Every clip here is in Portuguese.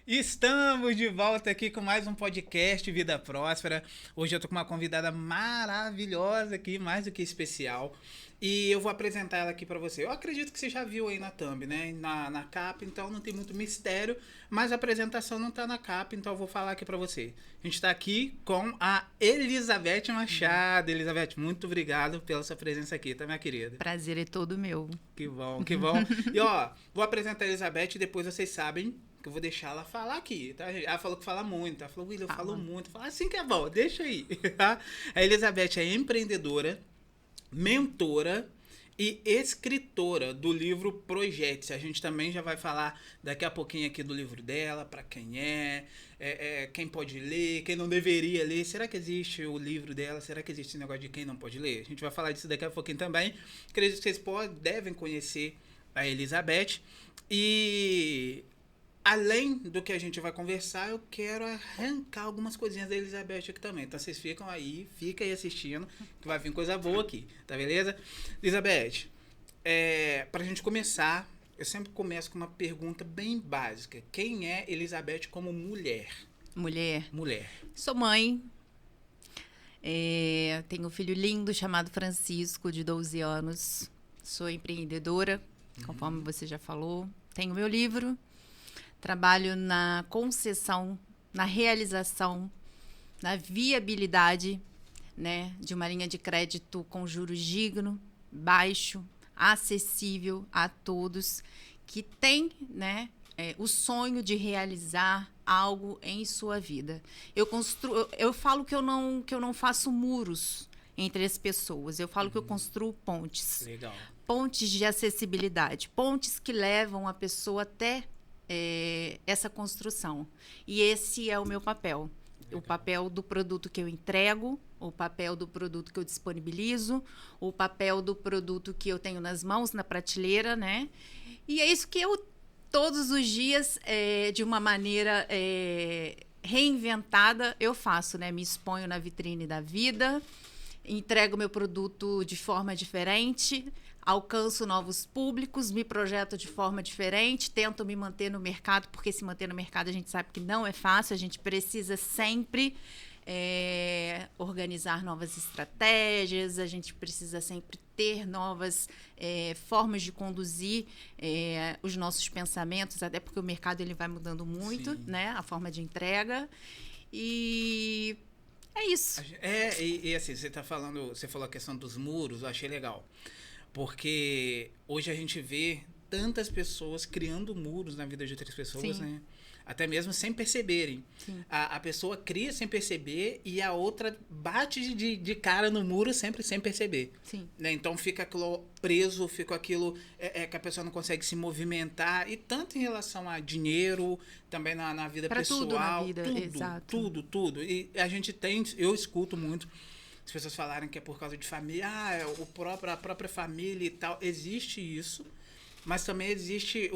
Estamos de volta aqui com mais um podcast Vida Próspera. Hoje eu tô com uma convidada maravilhosa aqui, mais do que especial. E eu vou apresentar ela aqui pra você. Eu acredito que você já viu aí na thumb, né? Na capa, então não tem muito mistério. Mas a apresentação não tá na capa, então eu vou falar aqui pra você. A gente tá aqui com a Elizabeth Machado. Elizabeth, muito obrigado pela sua presença aqui, tá, minha querida? Prazer é todo meu. Que bom, que bom. E ó, vou apresentar a Elizabeth e depois vocês sabem que eu vou deixar ela falar aqui, tá? Ela falou que fala muito, ela falou, William, eu falo Fala. muito. Fala assim que é bom, deixa aí. Tá? A Elizabeth é empreendedora, mentora e escritora do livro Projete. A gente também já vai falar daqui a pouquinho aqui do livro dela, para quem quem pode ler, quem não deveria ler. Será que existe o livro dela? Será que existe esse negócio de quem não pode ler? A gente vai falar disso daqui a pouquinho também. Acredito que vocês devem conhecer a Elizabeth. E além do que a gente vai conversar, eu quero arrancar algumas coisinhas da Elizabeth aqui também. Então vocês fiquem aí assistindo, que vai vir coisa boa aqui, tá beleza? Elizabeth, pra gente começar, eu sempre começo com uma pergunta bem básica. Quem é Elizabeth como mulher? Mulher. Mulher. Sou mãe. Tenho um filho lindo chamado Francisco, de 12 anos. Sou empreendedora, conforme você já falou. Tenho meu livro. Trabalho na concessão, na realização, na viabilidade, né, de uma linha de crédito com juros digno, baixo, acessível a todos, que tem, né, o sonho de realizar algo em sua vida. Eu falo que eu não faço muros entre as pessoas. Eu falo que eu construo pontes. Legal. Pontes de acessibilidade, pontes que levam a pessoa até essa construção. E esse é o meu papel. Legal. O papel do produto que eu entrego, o papel do produto que eu disponibilizo, o papel do produto que eu tenho nas mãos, na prateleira, né? E é isso que eu, todos os dias, de uma maneira reinventada, eu faço, né? Me exponho na vitrine da vida, entrego meu produto de forma diferente, alcanço novos públicos, me projeto de forma diferente, tento me manter no mercado, porque se manter no mercado a gente sabe que não é fácil, a gente precisa sempre organizar novas estratégias, a gente precisa sempre ter novas formas de conduzir os nossos pensamentos, até porque o mercado ele vai mudando muito, né? A forma de entrega. E é isso. E assim, você falou a questão dos muros, eu achei legal. Porque hoje a gente vê tantas pessoas criando muros na vida de outras pessoas, Sim. né? Até mesmo sem perceberem. A pessoa cria sem perceber e a outra bate de cara no muro sempre sem perceber. Sim. Né? Então fica aquilo preso, fica aquilo que a pessoa não consegue se movimentar. E tanto em relação a dinheiro, também na vida pra pessoal. Tudo na vida, tudo, exato. tudo. E a gente eu escuto muito as pessoas falarem que é por causa de família, a própria família e tal. Existe isso, mas também existe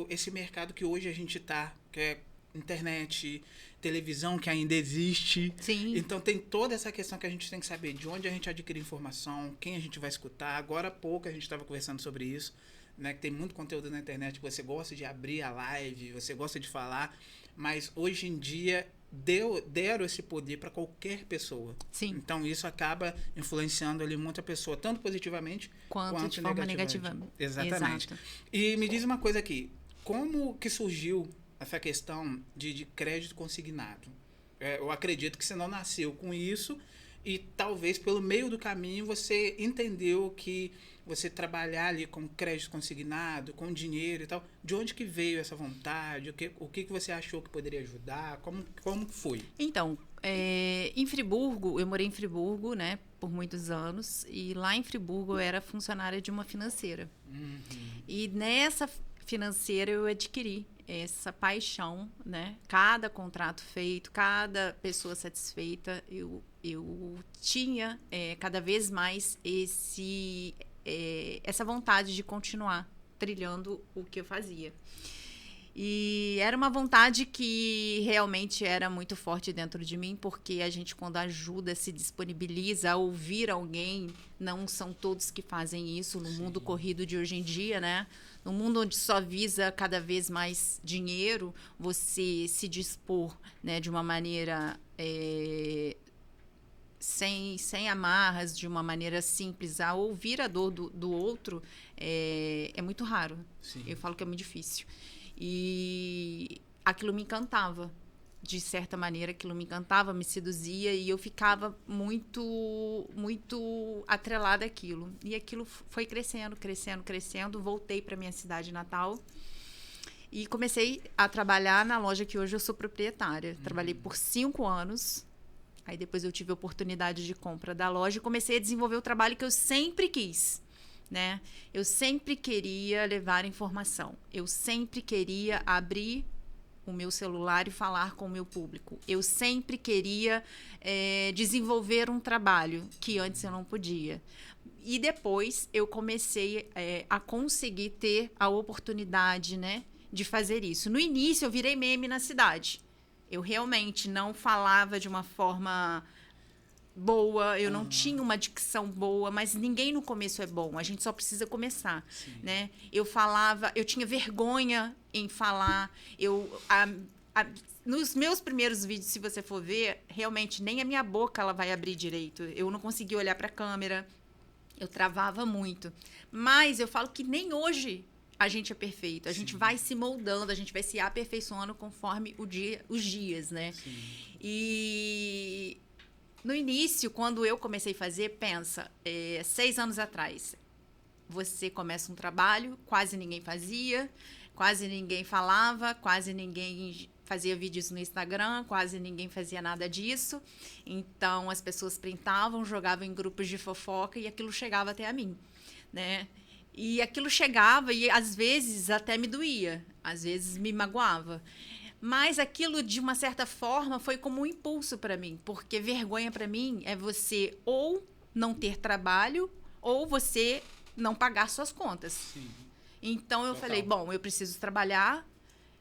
esse mercado que hoje a gente tá, que é internet, televisão, que ainda existe. Sim. Então tem toda essa questão que a gente tem que saber de onde a gente adquire informação, quem a gente vai escutar. Agora há pouco a gente estava conversando sobre isso, né? Que tem muito conteúdo na internet, você gosta de abrir a live, você gosta de falar, mas hoje em dia deram esse poder para qualquer pessoa. Sim. Então isso acaba influenciando ali muita pessoa, tanto positivamente quanto de forma negativa. Exatamente. Exato. E me diz uma coisa aqui, como que surgiu essa questão de crédito consignado? Eu acredito que você não nasceu com isso e talvez pelo meio do caminho você entendeu que você trabalhar ali com crédito consignado, com dinheiro e tal, de onde que veio essa vontade? O que você achou que poderia ajudar? Como foi? Então, em Friburgo, eu morei em Friburgo, né, por muitos anos, e lá em Friburgo eu era funcionária de uma financeira. Uhum. E nessa financeira eu adquiri essa paixão, né? Cada contrato feito, cada pessoa satisfeita, eu tinha cada vez mais essa vontade de continuar trilhando o que eu fazia. E era uma vontade que realmente era muito forte dentro de mim, porque a gente, quando ajuda, se disponibiliza a ouvir alguém, não são todos que fazem isso no mundo corrido de hoje em dia, né? No mundo onde só visa cada vez mais dinheiro, você se dispor, né, de uma maneira sem amarras, de uma maneira simples, a ouvir a dor do outro, é muito raro. Sim. Eu falo que é muito difícil. E aquilo me encantava. De certa maneira, aquilo me encantava, me seduzia e eu ficava muito, muito atrelada àquilo. E aquilo foi crescendo, crescendo, crescendo. Voltei para minha cidade natal e comecei a trabalhar na loja que hoje eu sou proprietária. Trabalhei por 5 anos. Aí depois eu tive a oportunidade de compra da loja e comecei a desenvolver o trabalho que eu sempre quis, né? Eu sempre queria levar informação. Eu sempre queria abrir o meu celular e falar com o meu público. Eu sempre queria desenvolver um trabalho que antes eu não podia. E depois eu comecei a conseguir ter a oportunidade, né, de fazer isso. No início eu virei meme na cidade. Eu realmente não falava de uma forma boa, eu não tinha uma dicção boa, mas ninguém no começo é bom, a gente só precisa começar, né? Eu tinha vergonha em falar, nos meus primeiros vídeos, se você for ver, realmente nem a minha boca ela vai abrir direito, eu não conseguia olhar para a câmera, eu travava muito, mas eu falo que nem hoje a gente é perfeito, a gente vai se moldando, a gente vai se aperfeiçoando conforme os dias, né? Sim. E no início, quando eu comecei a fazer, pensa, 6 anos atrás, você começa um trabalho, quase ninguém fazia, quase ninguém falava, quase ninguém fazia vídeos no Instagram, quase ninguém fazia nada disso. Então, as pessoas printavam, jogavam em grupos de fofoca e aquilo chegava até a mim, né? E aquilo chegava e, às vezes, até me doía, às vezes me magoava. Mas aquilo, de uma certa forma, foi como um impulso para mim. Porque vergonha para mim é você ou não ter trabalho ou você não pagar suas contas. Sim. Então, eu falei, bom, eu preciso trabalhar,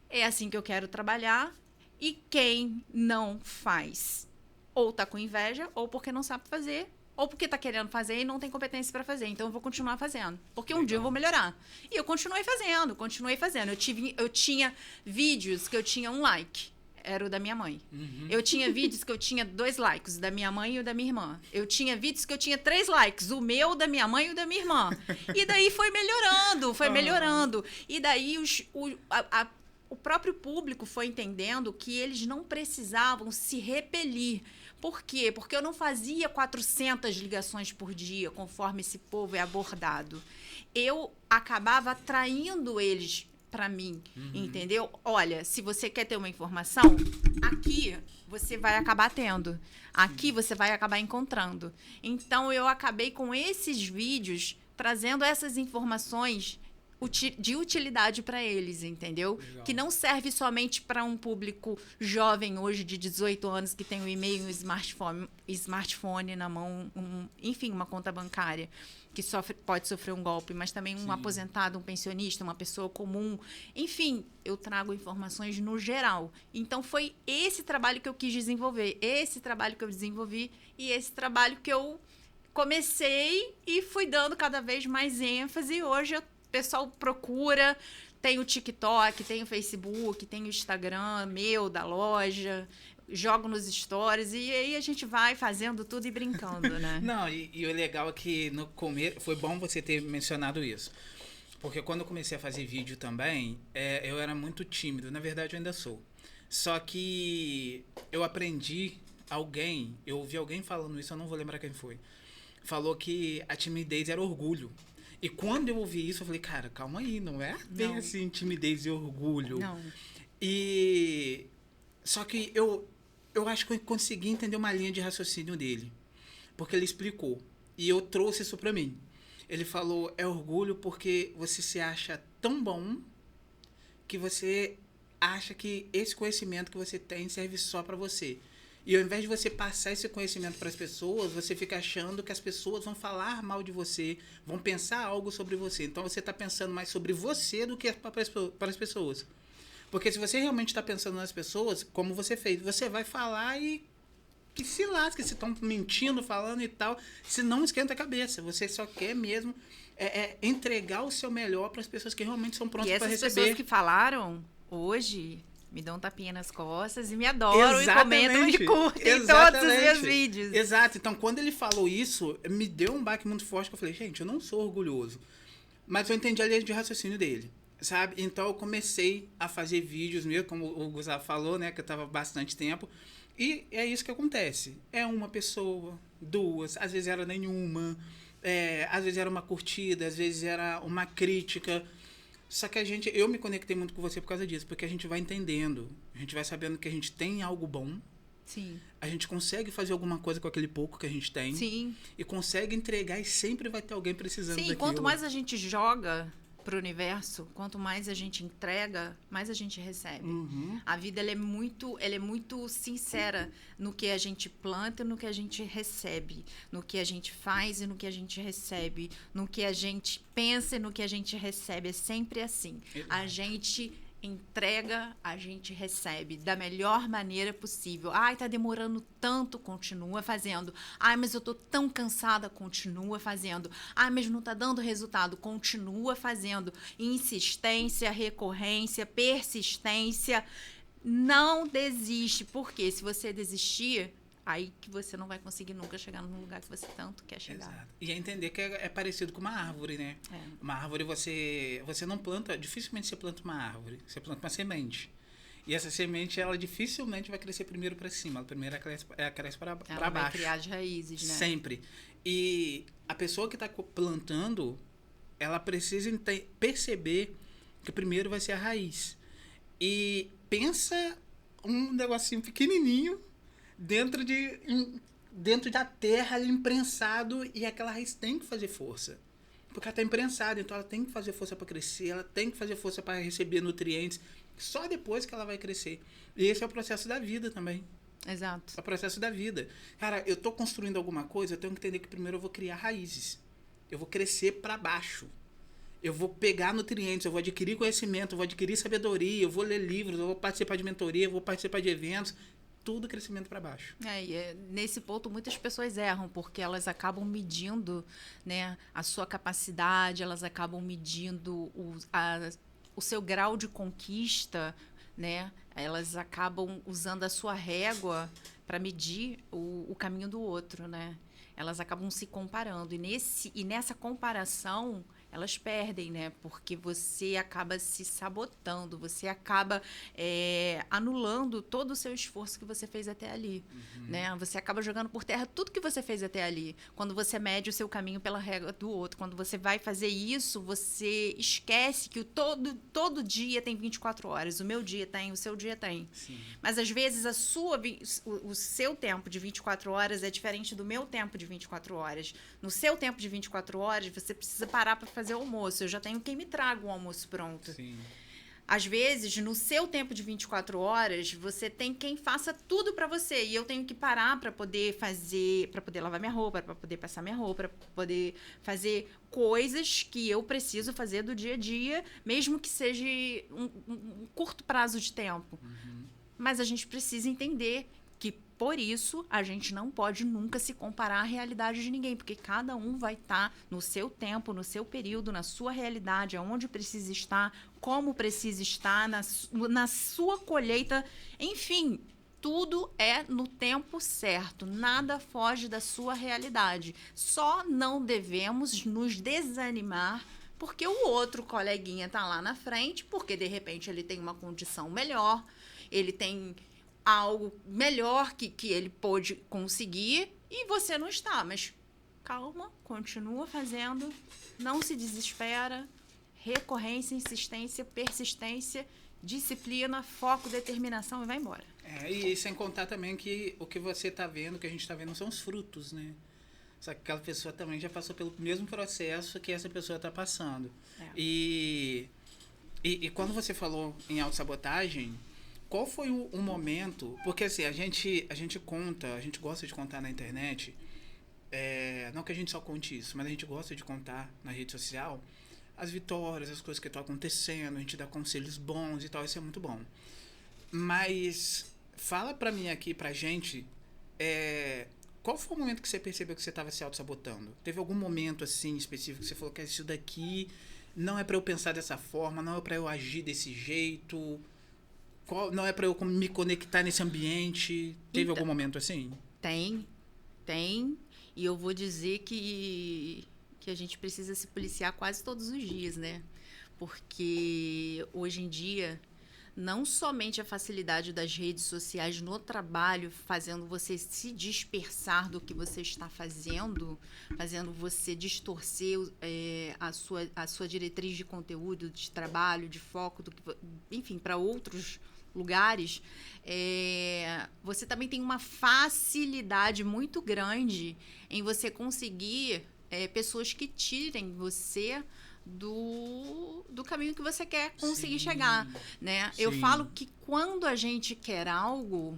é assim que eu quero trabalhar. E quem não faz, ou tá com inveja, ou porque não sabe fazer, ou porque tá querendo fazer e não tem competência para fazer. Então, eu vou continuar fazendo. Porque um dia eu vou melhorar. E eu continuei fazendo. Eu tinha vídeos que eu tinha 1 like. Era o da minha mãe. Uhum. Eu tinha vídeos que eu tinha 2 likes, o da minha mãe e o da minha irmã. Eu tinha vídeos que eu tinha 3 likes, o meu, o da minha mãe e o da minha irmã. E daí foi melhorando, foi melhorando. E daí o próprio público foi entendendo que eles não precisavam se repelir. Por quê? Porque eu não fazia 400 ligações por dia, conforme esse povo é abordado. Eu acabava atraindo eles para mim, entendeu? Olha, se você quer ter uma informação, aqui você vai acabar tendo. Aqui você vai acabar encontrando. Então, eu acabei com esses vídeos trazendo essas informações de utilidade para eles, entendeu? Legal. Que não serve somente para um público jovem hoje de 18 anos que tem um e-mail, um smartphone na mão, enfim, uma conta bancária que pode sofrer um golpe, mas também um aposentado, um pensionista, uma pessoa comum. Enfim, eu trago informações no geral. Então, foi esse trabalho que eu quis desenvolver, esse trabalho que eu desenvolvi e esse trabalho que eu comecei e fui dando cada vez mais ênfase. Hoje o pessoal procura, tem o TikTok, tem o Facebook, tem o Instagram meu, da loja, jogo nos stories e aí a gente vai fazendo tudo e brincando, né? Não, e o legal é que no começo, foi bom você ter mencionado isso, porque quando eu comecei a fazer vídeo também, eu era muito tímido, na verdade eu ainda sou, só que eu aprendi, eu ouvi alguém falando isso, eu não vou lembrar quem foi, falou que a timidez era orgulho. E quando eu ouvi isso, eu falei, cara, calma aí, não é bem assim, timidez e orgulho. Não. E só que eu acho que eu consegui entender uma linha de raciocínio dele. Porque ele explicou. E eu trouxe isso pra mim. Ele falou, é orgulho porque você se acha tão bom que você acha que esse conhecimento que você tem serve só pra você. E ao invés de você passar esse conhecimento para as pessoas, você fica achando que as pessoas vão falar mal de você, vão pensar algo sobre você. Então você está pensando mais sobre você do que para as pessoas. Porque se você realmente está pensando nas pessoas, como você fez, você vai falar e que se lasque, se estão mentindo, falando e tal, se não esquenta a cabeça. Você só quer mesmo é entregar o seu melhor para as pessoas que realmente são E prontas para essas receber. pessoas que falaram hoje me dão um tapinha nas costas e me adoram e comentam e curtem todos os meus vídeos. Exato. Então, quando ele falou isso, me deu um baque muito forte, que eu falei, gente, eu não sou orgulhoso. Mas eu entendi a linha de raciocínio dele, sabe? Então, eu comecei a fazer vídeos mesmo, como o Gustavo falou, né? Que eu tava bastante tempo. E é isso que acontece. É uma pessoa, duas, às vezes era nenhuma, às vezes era uma curtida, às vezes era uma crítica. Só que eu me conectei muito com você por causa disso, porque a gente vai entendendo, a gente vai sabendo que a gente tem algo bom. Sim. A gente consegue fazer alguma coisa com aquele pouco que a gente tem. Sim. E consegue entregar e sempre vai ter alguém precisando daquilo. Sim, quanto mais a gente joga pro universo, quanto mais a gente entrega, mais a gente recebe. Uhum. A vida ela é muito sincera no que a gente planta e no que a gente recebe, no que a gente faz e no que a gente recebe, no que a gente pensa e no que a gente recebe. É sempre assim. A gente entrega, a gente recebe da melhor maneira possível. Ai, tá demorando tanto, continua fazendo. Ai, mas eu tô tão cansada, continua fazendo. Ai, mas não tá dando resultado, continua fazendo. Insistência, recorrência, persistência. Não desiste, porque se você desistir, aí que você não vai conseguir nunca chegar no lugar que você tanto quer chegar. Exato. E é entender que é parecido com uma árvore, né? Uma árvore você não planta, dificilmente você planta uma árvore, você planta uma semente. E essa semente, ela dificilmente vai crescer primeiro para cima, ela primeiro cresce para baixo. Ela vai criar as raízes, né? Sempre. E a pessoa que está plantando, ela precisa perceber que primeiro vai ser a raiz. E pensa um negocinho pequenininho dentro da terra ali imprensado, e aquela raiz tem que fazer força. Porque ela está imprensada, então ela tem que fazer força para crescer, ela tem que fazer força para receber nutrientes, só depois que ela vai crescer. E esse é o processo da vida também. Exato. É o processo da vida. Cara, eu estou construindo alguma coisa, eu tenho que entender que primeiro eu vou criar raízes. Eu vou crescer para baixo. Eu vou pegar nutrientes, eu vou adquirir conhecimento, eu vou adquirir sabedoria, eu vou ler livros, eu vou participar de mentoria, eu vou participar de eventos. Tudo crescimento para baixo. Nesse ponto, muitas pessoas erram, porque elas acabam medindo, né, a sua capacidade, elas acabam medindo o seu grau de conquista, né? Elas acabam usando a sua régua para medir o caminho do outro, né? Elas acabam se comparando. E nessa comparação, elas perdem, né? Porque você acaba se sabotando, você acaba anulando todo o seu esforço que você fez até ali, né? Você acaba jogando por terra tudo que você fez até ali. Quando você mede o seu caminho pela régua do outro, quando você vai fazer isso, você esquece que todo dia tem 24 horas. O meu dia tem, o seu dia tem. Sim. Mas, às vezes, o seu tempo de 24 horas é diferente do meu tempo de 24 horas. No seu tempo de 24 horas, você precisa parar para fazer o almoço. Eu já tenho quem me traga o almoço pronto. Sim. Às vezes, no seu tempo de 24 horas, você tem quem faça tudo para você. E eu tenho que parar para poder fazer, para poder lavar minha roupa, para poder passar minha roupa, para poder fazer coisas que eu preciso fazer do dia a dia, mesmo que seja um curto prazo de tempo. Mas a gente precisa entender que, por isso, a gente não pode nunca se comparar à realidade de ninguém, porque cada um vai estar no seu tempo, no seu período, na sua realidade, aonde precisa estar, como precisa estar, na sua colheita. Enfim, tudo é no tempo certo, nada foge da sua realidade. Só não devemos nos desanimar porque o outro coleguinha está lá na frente, porque, de repente, ele tem uma condição melhor, ele tem algo melhor que ele pôde conseguir e você não está. Mas calma, continua fazendo, não se desespera. Recorrência, insistência, persistência, disciplina, foco, determinação e vai embora. E sem contar também que o que você está vendo, o que a gente está vendo, são os frutos, né? Só que aquela pessoa também já passou pelo mesmo processo que essa pessoa está passando. E quando você falou em autossabotagem, qual foi o momento? Porque assim, a gente gosta de contar na internet, não que a gente só conte isso, mas a gente gosta de contar na rede social as vitórias, as coisas que estão acontecendo, a gente dá conselhos bons e tal, isso é muito bom. Mas fala pra mim aqui, pra gente, qual foi o momento que você percebeu que você estava se auto-sabotando? Teve algum momento, assim, específico que você falou que isso daqui não é para eu pensar dessa forma, não é para eu agir desse jeito, não é para eu me conectar nesse ambiente? Teve algum momento assim? Tem. E eu vou dizer que a gente precisa se policiar quase todos os dias, né? Porque hoje em dia, não somente a facilidade das redes sociais no trabalho, fazendo você se dispersar do que você está fazendo você distorcer a sua diretriz de conteúdo, de trabalho, de foco, enfim, para outros lugares, você também tem uma facilidade muito grande em você conseguir pessoas que tirem você do caminho que você quer conseguir chegar, né? Eu falo que quando a gente quer algo,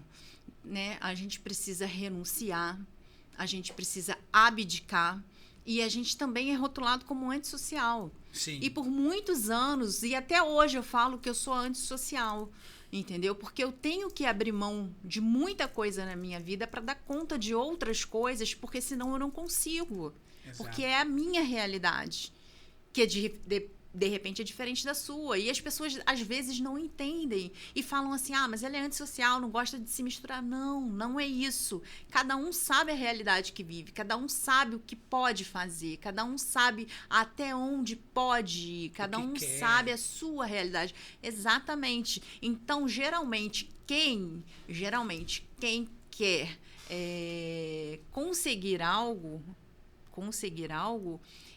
né, a gente precisa renunciar, a gente precisa abdicar, e a gente também é rotulado como antissocial. Sim. E por muitos anos, e até hoje eu falo que eu sou antissocial, entendeu? Porque eu tenho que abrir mão de muita coisa na minha vida para dar conta de outras coisas, porque senão eu não consigo. Exato. Porque é a minha realidade, que de repente é diferente da sua. E as pessoas, às vezes, não entendem e falam assim, mas ela é antissocial, não gosta de se misturar. Não é isso. Cada um sabe a realidade que vive, cada um sabe o que pode fazer, cada um sabe até onde pode ir, cada um sabe a sua realidade. Exatamente. Então, geralmente, quem quer conseguir algo,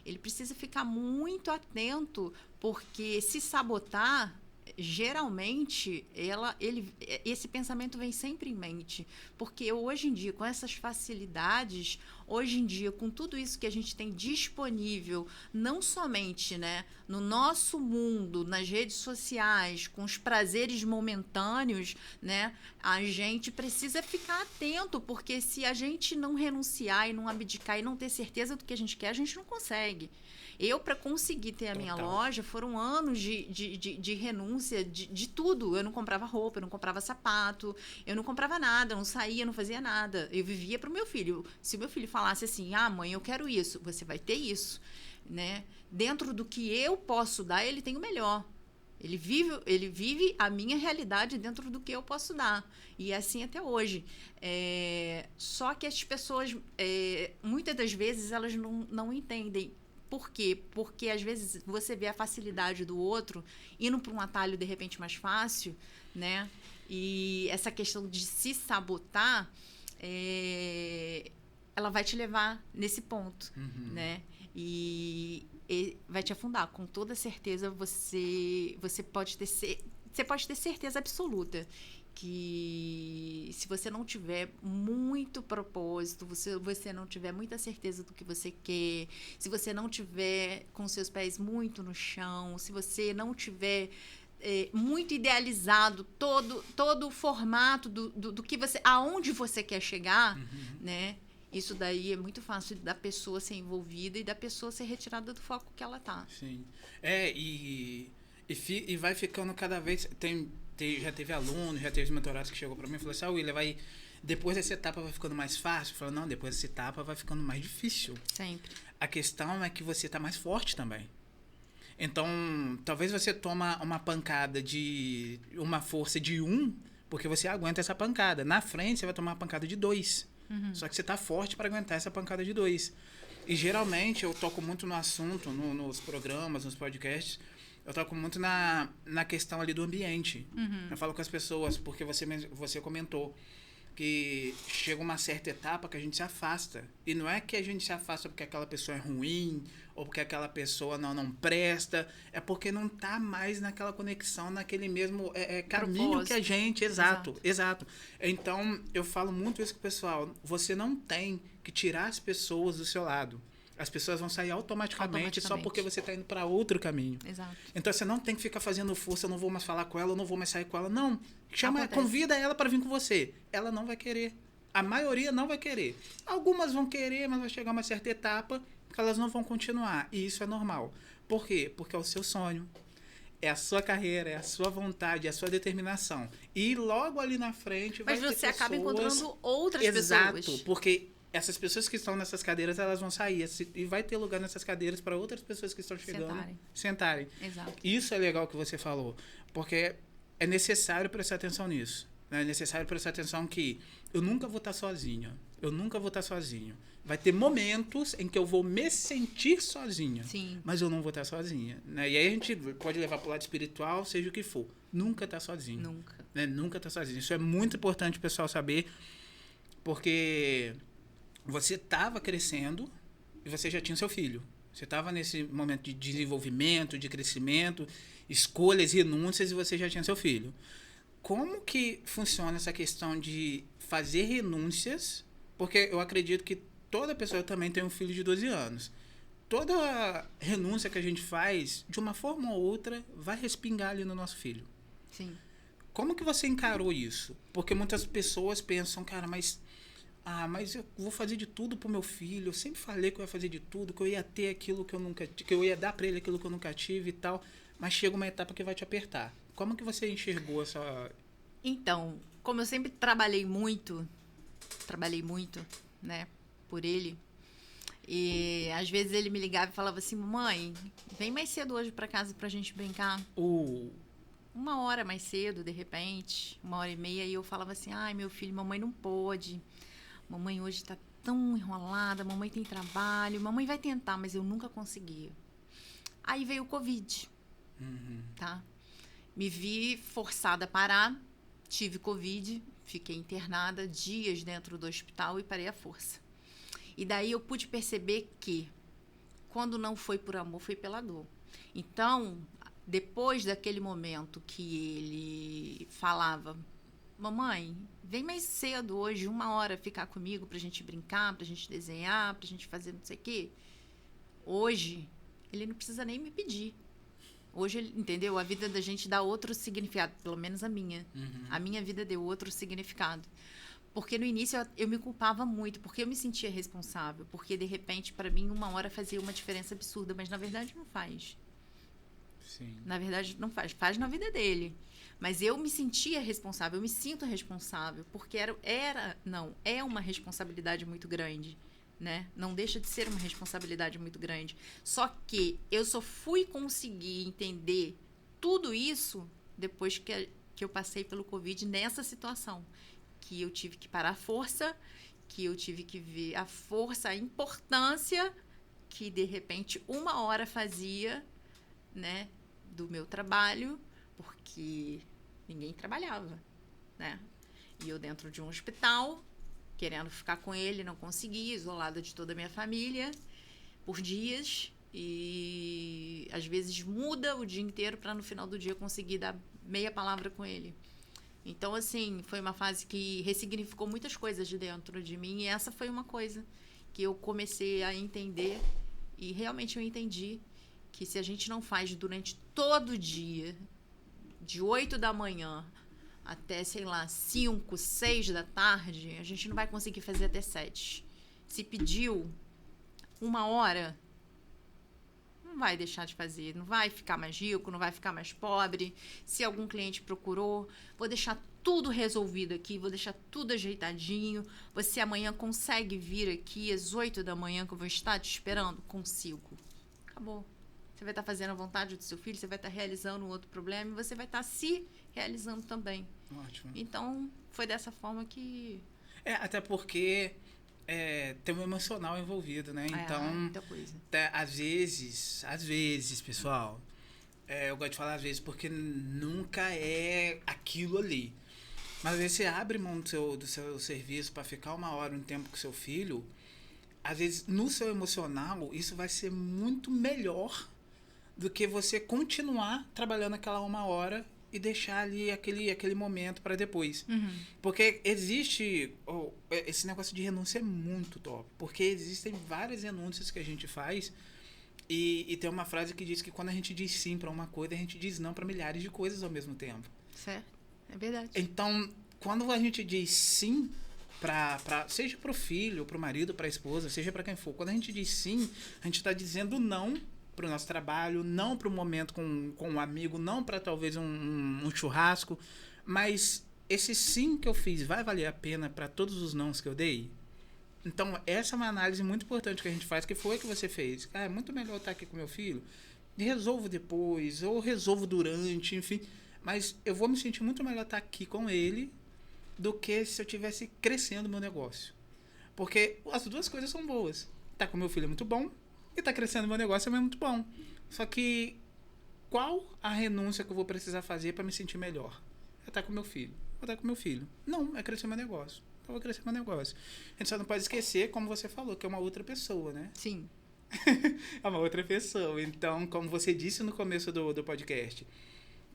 ele precisa ficar muito atento, porque se sabotar, geralmente, esse pensamento vem sempre em mente. Porque hoje em dia, com essas facilidades, hoje em dia, com tudo isso que a gente tem disponível, não somente, né, no nosso mundo, nas redes sociais, com os prazeres momentâneos, né, a gente precisa ficar atento, porque se a gente não renunciar e não abdicar e não ter certeza do que a gente quer, a gente não consegue. Eu, para conseguir ter a minha loja, foram anos de renúncia de tudo. Eu não comprava roupa, eu não comprava sapato, eu não comprava nada, eu não saía, eu não fazia nada. Eu vivia para o meu filho. Se o meu filho falasse assim, mãe, eu quero isso, você vai ter isso, né? Dentro do que eu posso dar, ele tem o melhor. Ele vive a minha realidade dentro do que eu posso dar. E é assim até hoje. Só que as pessoas, muitas das vezes, elas não entendem. Por quê? Porque, às vezes, você vê a facilidade do outro indo para um atalho, de repente, mais fácil, né? E essa questão de se sabotar, ela vai te levar nesse ponto, né? E vai te afundar. Com toda certeza, você pode ter certeza absoluta que se você não tiver muito propósito, você não tiver muita certeza do que você quer, se você não tiver com seus pés muito no chão, se você não tiver muito idealizado todo o formato do que você, aonde você quer chegar, né? Isso daí é muito fácil da pessoa ser envolvida e da pessoa ser retirada do foco que ela tá. Sim. E vai ficando cada vez... Já teve aluno, já teve mentorados que chegou para mim e falou assim, William, depois dessa etapa vai ficando mais fácil? Eu falo, não, depois dessa etapa vai ficando mais difícil. Sempre. A questão é que você tá mais forte também. Então, talvez você toma uma pancada de uma força de 1, porque você aguenta essa pancada. Na frente, você vai tomar uma pancada de 2. Só que você tá forte para aguentar essa pancada de 2. E, geralmente, eu toco muito no assunto, nos programas, nos podcasts, eu toco muito na questão ali do ambiente. Eu falo com as pessoas, porque você comentou que chega uma certa etapa que a gente se afasta. E não é que a gente se afasta porque aquela pessoa é ruim, ou porque aquela pessoa não presta, é porque não tá mais naquela conexão, naquele mesmo caminho propósito que a gente... Exato. Então, eu falo muito isso com o pessoal. Você não tem que tirar as pessoas do seu lado. As pessoas vão sair automaticamente só porque você está indo para outro caminho. Exato. Então, você não tem que ficar fazendo força, eu não vou mais falar com ela, eu não vou mais sair com ela. Não. Convida ela para vir com você. Ela não vai querer. A maioria não vai querer. Algumas vão querer, mas vai chegar uma certa etapa que elas não vão continuar. E isso é normal. Por quê? Porque é o seu sonho. É a sua carreira, é a sua vontade, é a sua determinação. E logo ali na frente vai ter pessoas... Mas você acaba encontrando outras pessoas. Exato, porque essas pessoas que estão nessas cadeiras, elas vão sair. E vai ter lugar nessas cadeiras para outras pessoas que estão chegando sentarem. Exato. Isso é legal que você falou. Porque é necessário prestar atenção nisso. Né? É necessário prestar atenção que eu nunca vou estar sozinha. Eu nunca vou estar sozinho. Vai ter momentos em que eu vou me sentir sozinha. Sim. Mas eu não vou estar sozinha. Né? E aí a gente pode levar para o lado espiritual, seja o que for. Nunca estar sozinho. Nunca. Né? Nunca estar sozinho. Isso é muito importante o pessoal saber. Porque você estava crescendo e você já tinha seu filho. Você estava nesse momento de desenvolvimento, de crescimento, escolhas, renúncias, e você já tinha seu filho. Como que funciona essa questão de fazer renúncias? Porque eu acredito que toda pessoa também tem um filho de 12 anos. Toda renúncia que a gente faz, de uma forma ou outra, vai respingar ali no nosso filho. Sim. Como que você encarou isso? Porque muitas pessoas pensam, cara, mas eu vou fazer de tudo pro meu filho. Eu sempre falei que eu ia fazer de tudo, que eu ia ter aquilo que eu nunca, que eu ia dar para ele aquilo que eu nunca tive e tal. Mas chega uma etapa que vai te apertar. Como que você enxergou essa... Então, como eu sempre trabalhei muito, né, por ele. E às vezes ele me ligava e falava assim: mamãe, vem mais cedo hoje pra casa pra gente brincar. 1 hora mais cedo, de repente, 1h30. E eu falava assim: ai, meu filho, mamãe não pôde. Mamãe hoje tá tão enrolada, mamãe tem trabalho, mamãe vai tentar, mas eu nunca conseguia. Aí veio o Covid, tá? Me vi forçada a parar, tive Covid, fiquei internada dias dentro do hospital e parei à força. E daí eu pude perceber que, quando não foi por amor, foi pela dor. Então, depois daquele momento que ele falava: mamãe, vem mais cedo hoje, 1 hora, ficar comigo pra gente brincar, pra gente desenhar, pra gente fazer não sei o quê. Hoje, ele não precisa nem me pedir. Hoje, entendeu? A vida da gente dá outro significado, pelo menos a minha. A minha vida deu outro significado. Porque no início eu me culpava muito, porque eu me sentia responsável. Porque, de repente, para mim, 1 hora fazia uma diferença absurda, mas na verdade não faz. Sim. Na verdade não faz. Faz na vida dele. Mas eu me sentia responsável, eu me sinto responsável, porque é uma responsabilidade muito grande, né? Não deixa de ser uma responsabilidade muito grande. Só que eu só fui conseguir entender tudo isso depois que eu passei pelo Covid nessa situação. Que eu tive que parar a força, que eu tive que ver a força, a importância que, de repente, 1 hora fazia, né, do meu trabalho, porque ninguém trabalhava, né? E eu dentro de um hospital, querendo ficar com ele, não conseguia, isolada de toda a minha família, por dias, e às vezes muda o dia inteiro para no final do dia conseguir dar meia palavra com ele. Então, assim, foi uma fase que ressignificou muitas coisas de dentro de mim, e essa foi uma coisa que eu comecei a entender, e realmente eu entendi que se a gente não faz durante todo o dia, de 8 da manhã até, sei lá, 5, 6 da tarde, a gente não vai conseguir fazer até 7. Se pediu 1 hora, não vai deixar de fazer, não vai ficar mais rico, não vai ficar mais pobre. Se algum cliente procurou, vou deixar tudo resolvido aqui, vou deixar tudo ajeitadinho. Você amanhã consegue vir aqui às 8 da manhã que eu vou estar te esperando? Consigo. Acabou. Você vai estar fazendo a vontade do seu filho, você vai estar realizando um outro problema e você vai estar se realizando também. Ótimo. Então, foi dessa forma que... Até porque tem um emocional envolvido, né? Então, muita coisa. Às vezes, pessoal, eu gosto de falar às vezes porque nunca é aquilo ali. Mas às vezes você abre mão do seu serviço para ficar 1 hora, um tempo com seu filho, às vezes no seu emocional isso vai ser muito melhor do que você continuar trabalhando aquela 1 hora e deixar ali aquele momento para depois. Porque existe... esse negócio de renúncia é muito top. Porque existem várias renúncias que a gente faz e tem uma frase que diz que quando a gente diz sim para uma coisa, a gente diz não para milhares de coisas ao mesmo tempo. Certo. É verdade. Então, quando a gente diz sim seja para o filho, para o marido, para a esposa, seja para quem for, quando a gente diz sim, a gente está dizendo não para o nosso trabalho, não para o momento com um amigo, não para talvez um churrasco, mas esse sim que eu fiz vai valer a pena para todos os nãos que eu dei? Então, essa é uma análise muito importante que a gente faz, que foi que você fez. É muito melhor estar aqui com meu filho, resolvo depois, ou resolvo durante, enfim. Mas eu vou me sentir muito melhor estar aqui com ele do que se eu estivesse crescendo meu negócio. Porque as duas coisas são boas. Estar com meu filho é muito bom e estar crescendo meu negócio também é muito bom. Só que qual a renúncia que eu vou precisar fazer para me sentir melhor? É estar com meu filho. Vou estar com meu filho. Não, é crescer meu negócio. Eu vou crescer meu negócio. A gente só não pode esquecer, como você falou, que é uma outra pessoa, né? Sim. É uma outra pessoa. Então, como você disse no começo do podcast,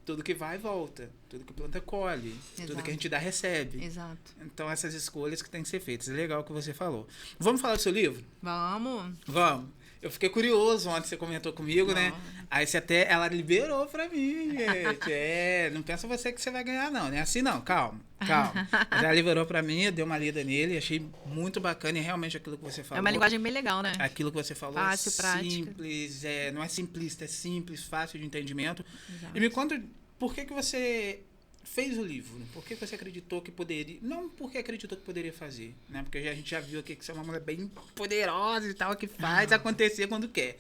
tudo que vai, volta. Tudo que planta, colhe. Exato. Tudo que a gente dá, recebe. Exato. Então, essas escolhas que têm que ser feitas. Legal o que você falou. Vamos falar do seu livro? Vamos. Vamos. Eu fiquei curioso ontem, você comentou comigo, né? Aí ela liberou pra mim, gente. Não pensa você que você vai ganhar, não. Não é assim, não. Calma. Mas ela liberou pra mim, eu dei uma lida nele, achei muito bacana e realmente aquilo que você falou. É uma linguagem bem legal, né? Aquilo que você falou fácil, é simples, não é simplista, é simples, fácil de entendimento. Exato. E me conta, por que você fez o livro? Por que você acreditou que poderia... Não porque acreditou que poderia fazer, né? Porque a gente já viu aqui que você é uma mulher bem poderosa e tal, que faz acontecer quando quer.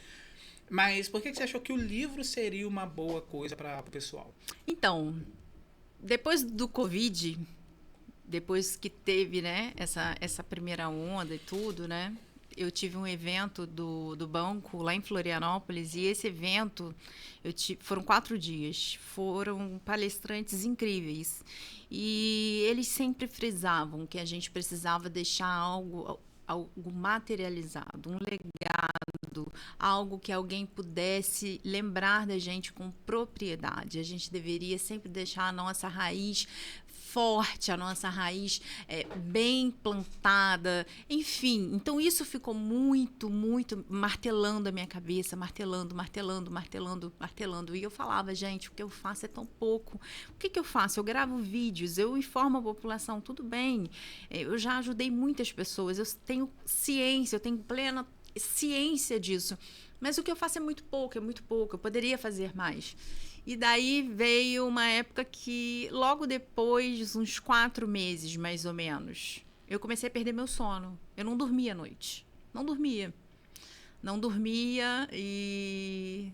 Mas por que você achou que o livro seria uma boa coisa para o pessoal? Então, depois do Covid, depois que teve, né, essa primeira onda e tudo, né? Eu tive um evento do banco lá em Florianópolis e esse evento foram 4 dias. Foram palestrantes incríveis. E eles sempre frisavam que a gente precisava deixar algo materializado, um legado, algo que alguém pudesse lembrar da gente com propriedade. A gente deveria sempre deixar a nossa raiz forte, a nossa raiz bem plantada, enfim. Então, isso ficou muito, muito martelando a minha cabeça, martelando. E eu falava, gente, o que eu faço é tão pouco. O que eu faço? Eu gravo vídeos, eu informo a população, tudo bem. Eu já ajudei muitas pessoas, eu tenho ciência, eu tenho plena ciência disso. Mas o que eu faço é muito pouco, eu poderia fazer mais. E daí veio uma época que, logo depois, uns 4 meses, mais ou menos, eu comecei a perder meu sono. Eu não dormia à noite. Não dormia e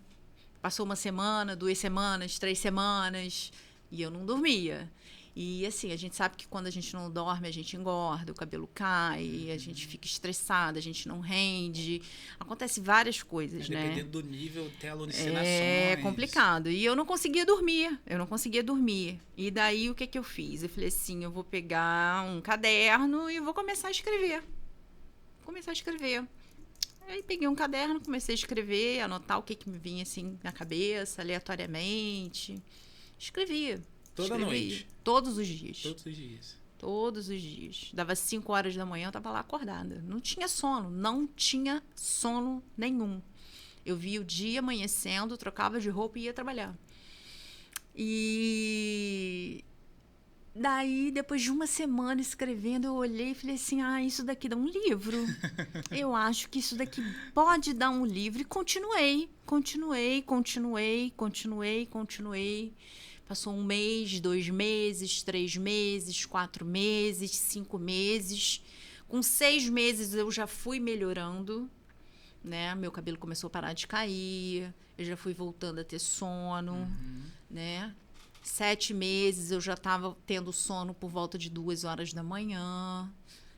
passou 1 semana, 2 semanas, 3 semanas e eu não dormia. E assim, a gente sabe que quando a gente não dorme, a gente engorda, o cabelo cai, a gente fica estressada, a gente não rende. Acontece várias coisas, né? Dependendo do nível, tem alucinações. É complicado. E eu não conseguia dormir. E daí, o que eu fiz? Eu falei assim, eu vou pegar um caderno e vou começar a escrever. Aí peguei um caderno, comecei a escrever, anotar o que me vinha assim na cabeça, aleatoriamente. Escrevia. Toda noite? Todos os dias. Todos os dias. Dava 5 horas da manhã, eu estava lá acordada. Não tinha sono nenhum. Eu via o dia amanhecendo, trocava de roupa e ia trabalhar. E daí, depois de 1 semana escrevendo, eu olhei e falei assim, isso daqui dá um livro. Eu acho que isso daqui pode dar um livro. E continuei. Passou 1 mês, 2 meses, 3 meses, 4 meses, 5 meses. Com 6 meses eu já fui melhorando, né? Meu cabelo começou a parar de cair, eu já fui voltando a ter sono, né? 7 meses eu já estava tendo sono por volta de 2 horas da manhã,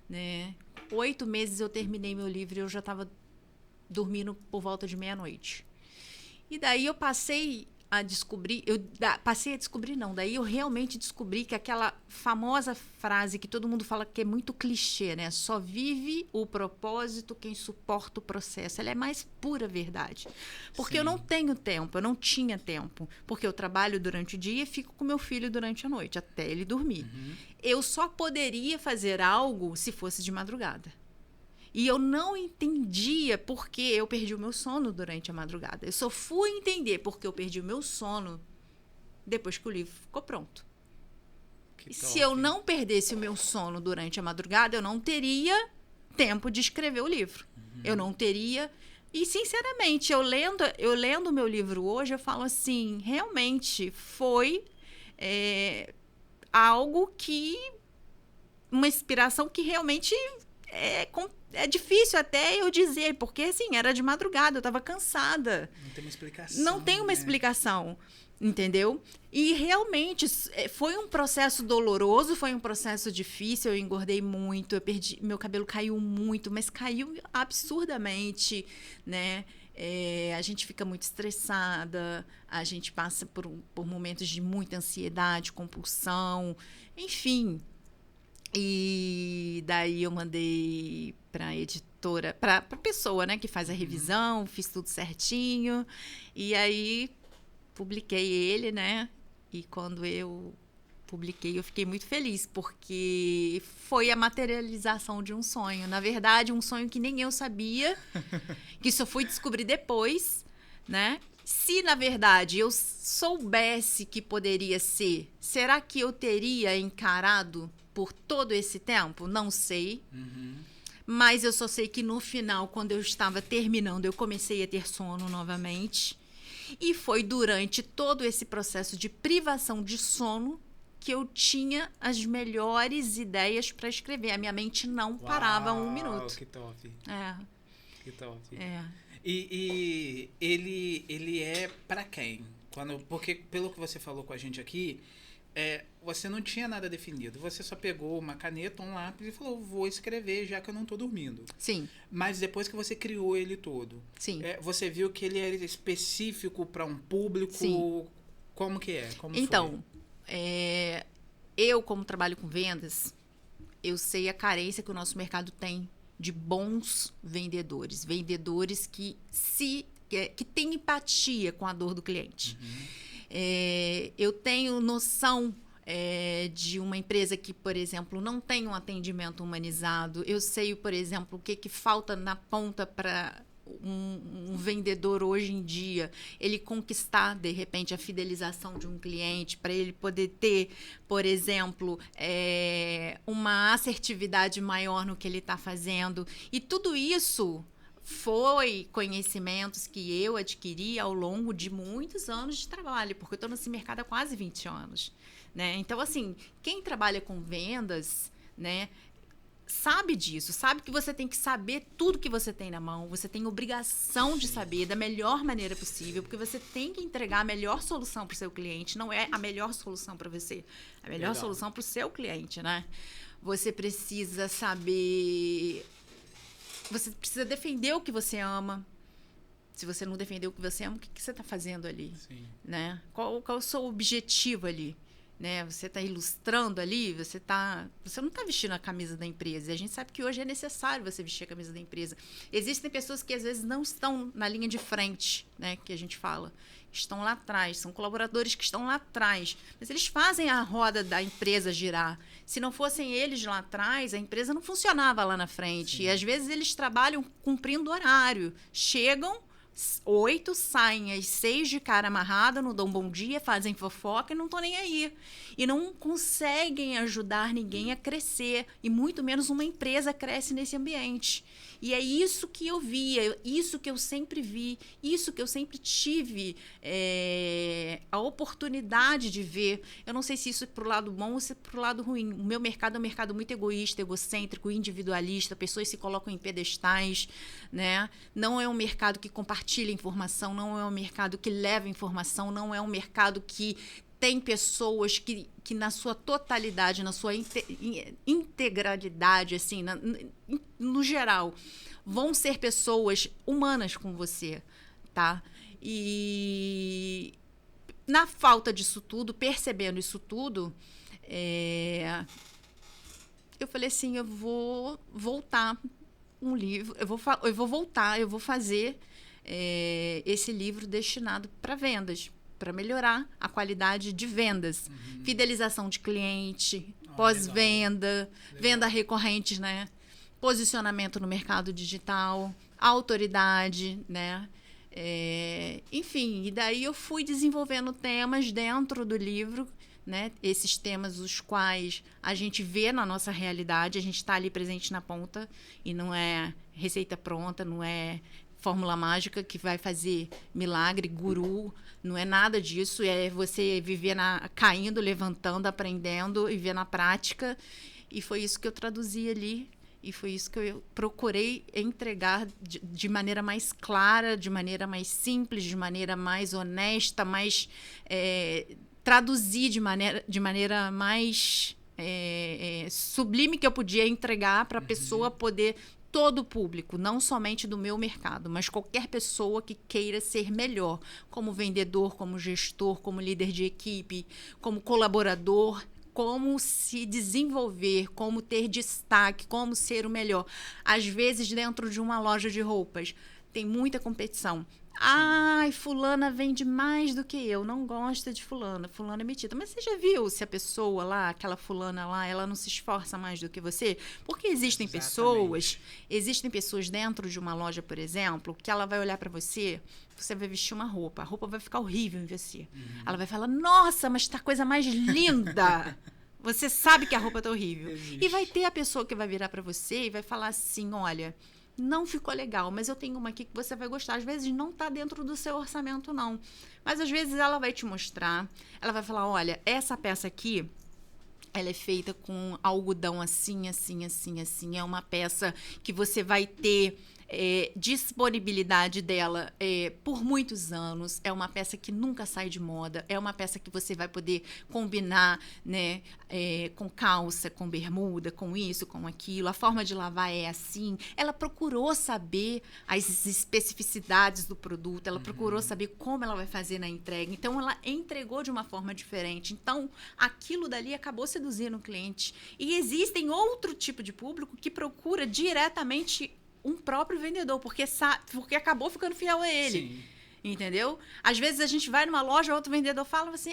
né? 8 meses eu terminei meu livro e eu já estava dormindo por volta de meia-noite. E daí eu passei a descobrir, daí eu realmente descobri que aquela famosa frase que todo mundo fala que é muito clichê, né? Só vive o propósito quem suporta o processo. Ela é mais pura verdade. Porque eu não tenho tempo, eu não tinha tempo. Porque eu trabalho durante o dia e fico com meu filho durante a noite, até ele dormir. Eu só poderia fazer algo se fosse de madrugada. E eu não entendia por que eu perdi o meu sono durante a madrugada. Eu só fui entender porque eu perdi o meu sono depois que o livro ficou pronto. E se eu não perdesse o meu sono durante a madrugada, eu não teria tempo de escrever o livro. Eu não teria... E, sinceramente, eu lendo o meu livro hoje, eu falo assim, realmente foi algo que... Uma inspiração que realmente... é difícil até eu dizer, porque assim, era de madrugada, eu estava cansada. Não tem uma explicação. Não tem uma explicação, entendeu? E realmente foi um processo doloroso, foi um processo difícil, eu engordei muito, meu cabelo caiu muito, mas caiu absurdamente, né? A gente fica muito estressada, a gente passa por momentos de muita ansiedade, compulsão, enfim. E daí eu mandei para a editora, para a pessoa, né, que faz a revisão, fiz tudo certinho. E aí publiquei ele, né? E quando eu publiquei, eu fiquei muito feliz, porque foi a materialização de um sonho. Na verdade, um sonho que nem eu sabia, que só fui descobrir depois, né? Se, na verdade, eu soubesse que poderia ser, será que eu teria encarado por todo esse tempo? Não sei. Mas eu só sei que no final, quando eu estava terminando, eu comecei a ter sono novamente. E foi durante todo esse processo de privação de sono que eu tinha as melhores ideias para escrever. A minha mente não parava um minuto. Que top. Que top. E ele é para quem? Porque pelo que você falou com a gente aqui, você não tinha nada definido. Você só pegou uma caneta, um lápis e falou, vou escrever já que eu não estou dormindo. Sim. Mas depois que você criou ele todo, sim. Você viu que ele é específico para um público? Sim. Como que é? Como então, eu, como trabalho com vendas, eu sei a carência que o nosso mercado tem de bons vendedores. Vendedores que têm empatia com a dor do cliente. Eu tenho noção de uma empresa que, por exemplo, não tem um atendimento humanizado. Eu sei, por exemplo, o que falta na ponta para um vendedor hoje em dia, ele conquistar, de repente, a fidelização de um cliente, para ele poder ter, por exemplo, uma assertividade maior no que ele está fazendo. E tudo isso foi conhecimentos que eu adquiri ao longo de muitos anos de trabalho, porque eu estou nesse mercado há quase 20 anos. Né? Então, assim, quem trabalha com vendas, né, sabe disso, sabe que você tem que saber tudo que você tem na mão, você tem obrigação de saber da melhor maneira possível, porque você tem que entregar a melhor solução para o seu cliente, não é a melhor solução para você, a melhor solução para o seu cliente, né? Você precisa saber, você precisa defender o que você ama. Se você não defender o que você ama, o que você está fazendo ali? Sim. Né? Qual é o seu objetivo ali? Né? Você está ilustrando ali, você não está vestindo a camisa da empresa. E a gente sabe que hoje é necessário você vestir a camisa da empresa. Existem pessoas que às vezes não estão na linha de frente, né, que a gente fala. Estão lá atrás, são colaboradores que estão lá atrás. Mas eles fazem a roda da empresa girar. Se não fossem eles lá atrás, a empresa não funcionava lá na frente. Sim. E às vezes eles trabalham cumprindo horário. Chegam 8, saem às 6 de cara amarrada, não dão bom dia, fazem fofoca e não estão nem aí. E não conseguem ajudar ninguém a crescer. E muito menos uma empresa cresce nesse ambiente. E é isso que eu via, isso que eu sempre vi, isso que eu sempre tive a oportunidade de ver. Eu não sei se isso é para o lado bom ou se é para o lado ruim. O meu mercado é um mercado muito egoísta, egocêntrico, individualista. Pessoas se colocam em pedestais, né? Não é um mercado que compartilha informação, não é um mercado que leva informação, não é um mercado que tem pessoas que na sua totalidade, na sua integralidade, assim, no geral, vão ser pessoas humanas com você, tá? E na falta disso tudo, percebendo isso tudo, eu falei assim, eu vou voltar um livro, eu vou fazer esse livro destinado para vendas, para melhorar a qualidade de vendas. Fidelização de cliente, pós-venda, venda recorrente, né? Posicionamento no mercado digital, autoridade, né? Enfim, e daí eu fui desenvolvendo temas dentro do livro, né? Esses temas os quais a gente vê na nossa realidade, a gente está ali presente na ponta, e não é receita pronta, não é fórmula mágica que vai fazer milagre, guru, não é nada disso, é você viver caindo, levantando, aprendendo e ver na prática. E foi isso que eu traduzi ali E foi isso que eu procurei entregar de maneira mais clara, de maneira mais simples, de maneira mais honesta, mais traduzir de maneira mais sublime que eu podia entregar para a pessoa poder, todo o público, não somente do meu mercado, mas qualquer pessoa que queira ser melhor, como vendedor, como gestor, como líder de equipe, como colaborador, como se desenvolver, como ter destaque, como ser o melhor. Às vezes, dentro de uma loja de roupas, tem muita competição. Ai, fulana vende mais do que eu, não gosta de fulana, fulana é metida. Mas você já viu se a pessoa lá, aquela fulana lá, ela não se esforça mais do que você? Porque existem pessoas dentro de uma loja, por exemplo, que ela vai olhar para você, você vai vestir uma roupa, a roupa vai ficar horrível em você. Ela vai falar, nossa, mas tá a coisa mais linda. Você sabe que a roupa tá horrível. E vai ter a pessoa que vai virar para você e vai falar assim, olha, não ficou legal, mas eu tenho uma aqui que você vai gostar. Às vezes não está dentro do seu orçamento, não. Mas às vezes ela vai te mostrar, ela vai falar, olha, essa peça aqui, ela é feita com algodão assim, assim, assim, assim. É uma peça que você vai ter disponibilidade dela por muitos anos. É uma peça que nunca sai de moda. É uma peça que você vai poder combinar, né, com calça, com bermuda, com isso, com aquilo. A forma de lavar é assim. Ela procurou saber as especificidades do produto. Ela procurou saber como ela vai fazer na entrega. Então, ela entregou de uma forma diferente. Então, aquilo dali acabou seduzindo o cliente. E existem outro tipo de público que procura diretamente um próprio vendedor, porque acabou ficando fiel a ele. Sim. Entendeu? Às vezes a gente vai numa loja, outro vendedor fala assim,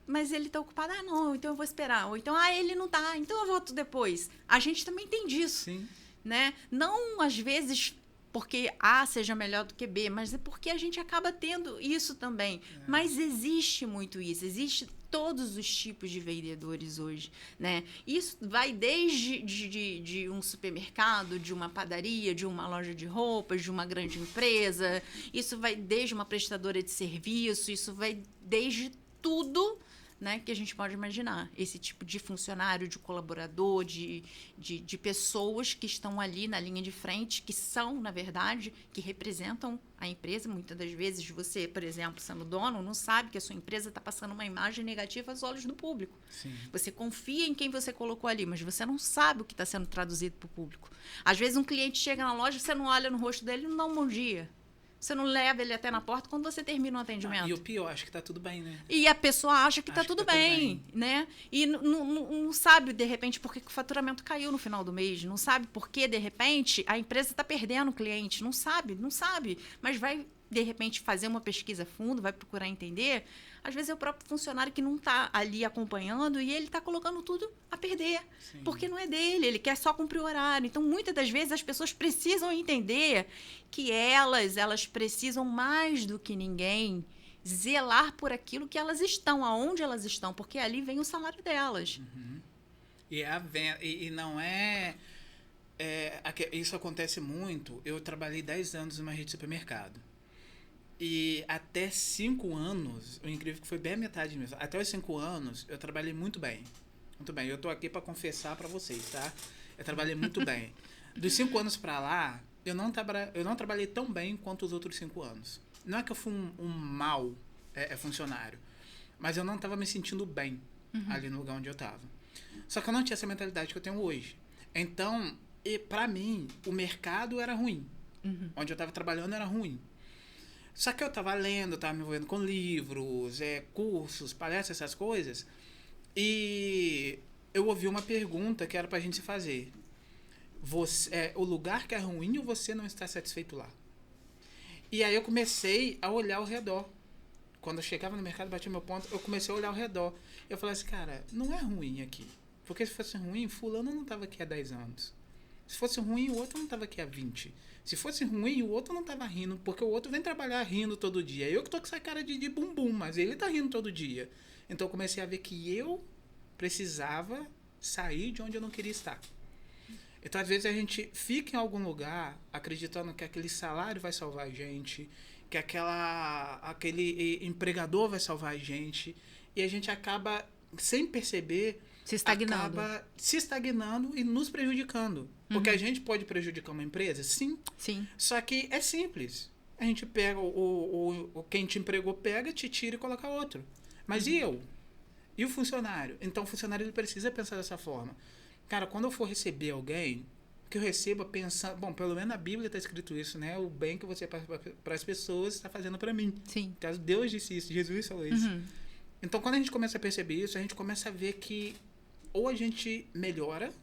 mas ele tá ocupado. Não, então eu vou esperar. Ou então, ele não tá, então eu volto depois. A gente também tem disso. Sim. Né? Não, às vezes, porque A seja melhor do que B, mas é porque a gente acaba tendo isso também. Mas existe muito isso, existe todos os tipos de vendedores hoje, né? Isso vai desde de um supermercado, de uma padaria, de uma loja de roupas, de uma grande empresa, isso vai desde uma prestadora de serviço, isso vai desde tudo, né, que a gente pode imaginar. Esse tipo de funcionário, de colaborador, de pessoas que estão ali na linha de frente, que são, na verdade, que representam a empresa. Muitas das vezes você, por exemplo, sendo dono, não sabe que a sua empresa está passando uma imagem negativa aos olhos do público. Sim. Você confia em quem você colocou ali, mas você não sabe o que está sendo traduzido para o público. Às vezes um cliente chega na loja, você não olha no rosto dele e não dá um bom dia. Você não leva ele até na porta quando você termina o atendimento. E o pior, acho que tá tudo bem, né? E a pessoa acha que tá tudo bem, né? E não sabe, de repente, por que o faturamento caiu no final do mês. Não sabe por que, de repente, a empresa está perdendo o cliente. Não sabe. Mas vai, de repente, fazer uma pesquisa a fundo, vai procurar entender. Às vezes é o próprio funcionário que não está ali acompanhando e ele está colocando tudo a perder. Sim. Porque não é dele, ele quer só cumprir o horário. Então, muitas das vezes, as pessoas precisam entender que elas precisam mais do que ninguém zelar por aquilo que elas estão, aonde elas estão, porque ali vem o salário delas. E não isso acontece muito. Eu trabalhei 10 anos numa rede de supermercado. E até 5 anos, o incrível que foi bem a metade mesmo, até os 5 anos eu trabalhei muito bem. Muito bem, eu tô aqui para confessar para vocês, tá? Eu trabalhei muito bem. Dos 5 anos para lá, eu não trabalhei tão bem quanto os outros 5 anos. Não é que eu fui um mau funcionário, mas eu não estava me sentindo bem ali no lugar onde eu estava. Só que eu não tinha essa mentalidade que eu tenho hoje. Então, para mim, o mercado era ruim. Onde eu estava trabalhando era ruim. Só que eu estava lendo, estava me envolvendo com livros, cursos, palestras, essas coisas. E eu ouvi uma pergunta que era pra gente se fazer. O lugar que é ruim ou você não está satisfeito lá? E aí eu comecei a olhar ao redor. Quando eu chegava no mercado, batia meu ponto, eu comecei a olhar ao redor. Eu falei assim, cara, não é ruim aqui. Porque se fosse ruim, fulano não estava aqui há 10 anos. Se fosse ruim, o outro não estava aqui há 20. Se fosse ruim, o outro não tava rindo, porque o outro vem trabalhar rindo todo dia. Eu que tô com essa cara de bumbum, mas ele tá rindo todo dia. Então eu comecei a ver que eu precisava sair de onde eu não queria estar. Então às vezes a gente fica em algum lugar acreditando que aquele salário vai salvar a gente, que aquele empregador vai salvar a gente, e a gente acaba, sem perceber, se estagnando e nos prejudicando. Porque a gente pode prejudicar uma empresa? Sim. Sim. Só que é simples. A gente pega, quem te empregou pega, te tira e coloca outro. Mas e eu? E o funcionário? Então o funcionário ele precisa pensar dessa forma. Cara, quando eu for receber alguém, que eu receba pensando... Bom, pelo menos na Bíblia está escrito isso, né? O bem que você faz para as pessoas está fazendo para mim. Sim. Caso Deus disse isso, Jesus falou isso. Então, quando a gente começa a perceber isso, a gente começa a ver que ou a gente melhora,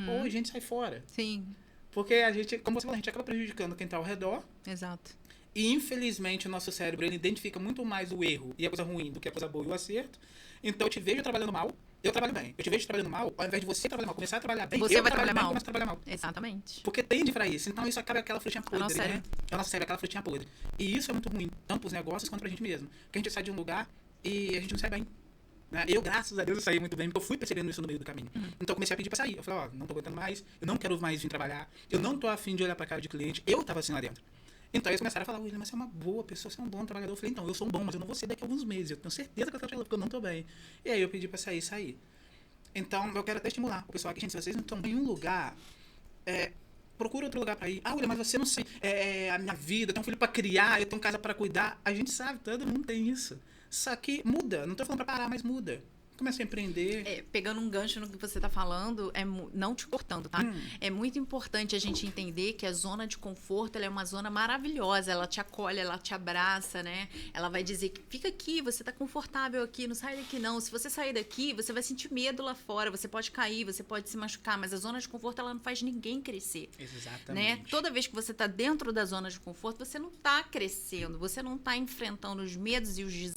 ou a gente sai fora. Sim. Porque a gente, como você falou, a gente acaba prejudicando quem está ao redor. Exato. E, infelizmente, o nosso cérebro ele identifica muito mais o erro e a coisa ruim do que a coisa boa e o acerto. Então, eu te vejo trabalhando mal, eu trabalho bem. Eu te vejo trabalhando mal, ao invés de você trabalhar mal, começar a trabalhar bem, você eu vai trabalhar bem, mal. começo a trabalhar mal. Exatamente. Porque tende para isso. Então, isso acaba aquela frutinha podre, nosso né? cérebro. É o nosso cérebro, aquela frutinha podre. E isso é muito ruim, tanto para os negócios quanto para a gente mesmo. Porque a gente sai de um lugar e a gente não sai bem. Né? Eu, graças a Deus, eu saí muito bem, porque eu fui percebendo isso no meio do caminho. Então, eu comecei a pedir para sair. Eu falei, não tô aguentando mais, eu não quero mais vir trabalhar, eu não tô afim de olhar para cara de cliente. Eu tava assim lá dentro. Então, eles começaram a falar, William, mas você é uma boa pessoa, você é um bom trabalhador. Eu falei, então, eu sou um bom, mas eu não vou ser daqui a alguns meses. Eu tenho certeza que eu tô trabalhando, porque eu não tô bem. E aí, eu pedi para sair. Então, eu quero até estimular o pessoal aqui, gente, se vocês não estão em um lugar, procura outro lugar para ir. William, mas você não sei, a minha vida, eu tenho um filho para criar, eu tenho casa para cuidar. A gente sabe, todo mundo tem isso. Só que muda, não tô falando para parar, mas muda. Começa a empreender. Pegando um gancho no que você está falando, não te cortando, tá? É muito importante a gente entender que a zona de conforto ela é uma zona maravilhosa. Ela te acolhe, ela te abraça, né? Ela vai dizer que fica aqui, você está confortável aqui, não sai daqui não. Se você sair daqui, você vai sentir medo lá fora, você pode cair, você pode se machucar, mas a zona de conforto ela não faz ninguém crescer. Exatamente. Né? Toda vez que você está dentro da zona de conforto, você não está crescendo, você não está enfrentando os medos e os desafios.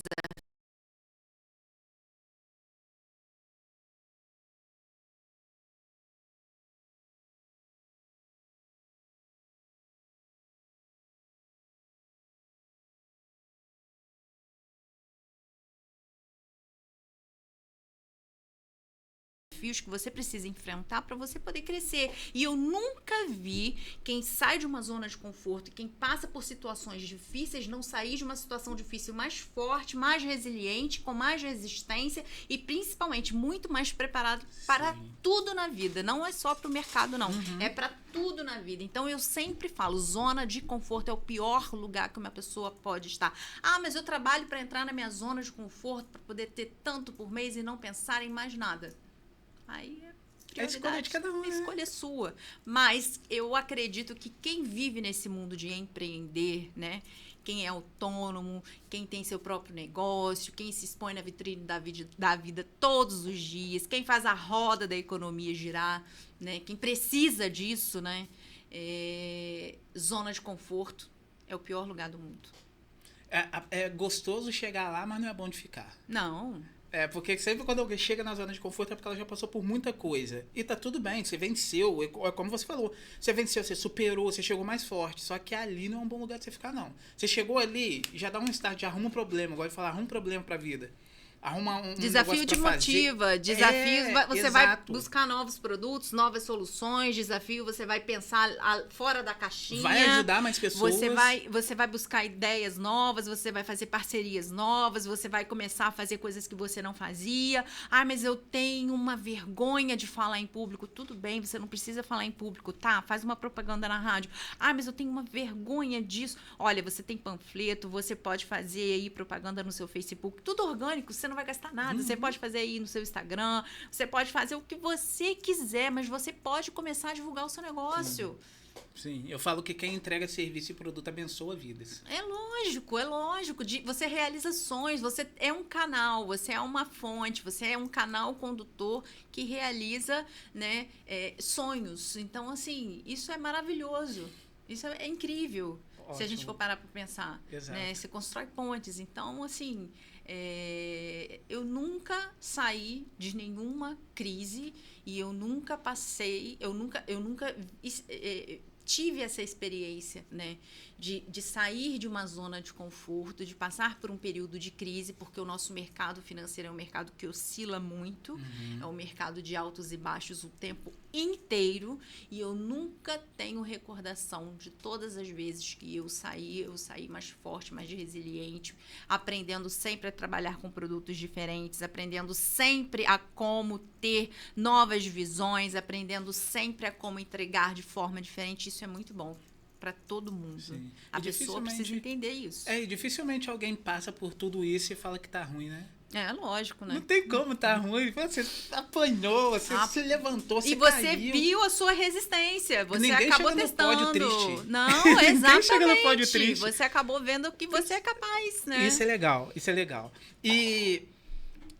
Que você precisa enfrentar para você poder crescer. E eu nunca vi quem sai de uma zona de conforto, quem passa por situações difíceis, não sair de uma situação difícil mais forte, mais resiliente, com mais resistência e principalmente muito mais preparado para tudo na vida. Não é só para o mercado, não. É para tudo na vida. Então eu sempre falo, zona de conforto é o pior lugar que uma pessoa pode estar. Mas eu trabalho para entrar na minha zona de conforto, para poder ter tanto por mês e não pensar em mais nada. Aí é a escolha de cada um, a escolha é sua. Mas eu acredito que quem vive nesse mundo de empreender, né? Quem é autônomo, quem tem seu próprio negócio, quem se expõe na vitrine da vida todos os dias, quem faz a roda da economia girar, né? Quem precisa disso, né? Zona de conforto é o pior lugar do mundo. É gostoso chegar lá, mas não é bom de ficar. Não. Porque sempre quando alguém chega na zona de conforto é porque ela já passou por muita coisa. E tá tudo bem, você venceu, é como você falou. Você venceu, você superou, você chegou mais forte. Só que ali não é um bom lugar de você ficar, não. Você chegou ali, já dá um start, já arruma um problema. Agora de falar, arruma um problema pra vida. Arruma um desafio te motiva, desafios, você exato. vai buscar novos produtos, novas soluções, desafio, você vai pensar fora da caixinha. Vai ajudar mais pessoas. Você vai buscar ideias novas, você vai fazer parcerias novas, você vai começar a fazer coisas que você não fazia. Mas eu tenho uma vergonha de falar em público. Tudo bem, você não precisa falar em público, tá? Faz uma propaganda na rádio. Mas eu tenho uma vergonha disso. Olha, você tem panfleto, você pode fazer aí propaganda no seu Facebook, tudo orgânico, você não vai gastar nada. Você pode fazer aí no seu Instagram, você pode fazer o que você quiser, mas você pode começar a divulgar o seu negócio. Sim, eu falo que quem entrega serviço e produto abençoa vidas. É lógico. Você realiza sonhos, você é um canal, você é uma fonte, você é um canal condutor que realiza, né, sonhos. Então, assim, isso é maravilhoso. Isso é incrível. Ótimo. Se a gente for parar para pensar. Exato. Né? Você constrói pontes. Então, assim, eu nunca saí de nenhuma crise e eu nunca passei, eu nunca tive essa experiência, né? De sair de uma zona de conforto, de passar por um período de crise, porque o nosso mercado financeiro é um mercado que oscila muito, é um mercado de altos e baixos o tempo inteiro, e eu nunca tenho recordação de todas as vezes que eu saí mais forte, mais resiliente, aprendendo sempre a trabalhar com produtos diferentes, aprendendo sempre a como ter novas visões, aprendendo sempre a como entregar de forma diferente. Isso é muito bom para todo mundo. Sim. A pessoa precisa entender isso. E dificilmente alguém passa por tudo isso e fala que tá ruim, né? É lógico, né? Não tem como tá ruim. Você apanhou, você se levantou, você caiu. E você caiu. viu a sua resistência. Você Ninguém acabou chega testando. No pódio triste. Não, Ninguém exatamente. chega no pódio triste. Você acabou vendo que você é capaz, né? Isso é legal, isso é legal. E,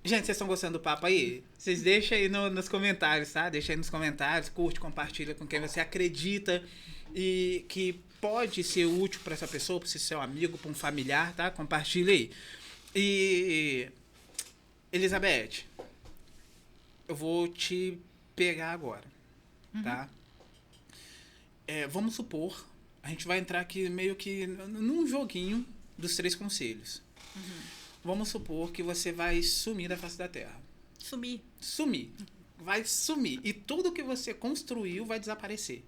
gente, vocês estão gostando do papo aí? Vocês deixam aí nos comentários, tá? Deixa aí nos comentários, curte, compartilha com quem você acredita e que pode ser útil para essa pessoa, para seu amigo, para um familiar, tá? Compartilha aí. E, Elizabeth, eu vou te pegar agora, tá? Vamos supor, a gente vai entrar aqui meio que num joguinho dos 3 conselhos. Vamos supor que você vai sumir da face da Terra. Sumir. Vai sumir. E tudo que você construiu vai desaparecer.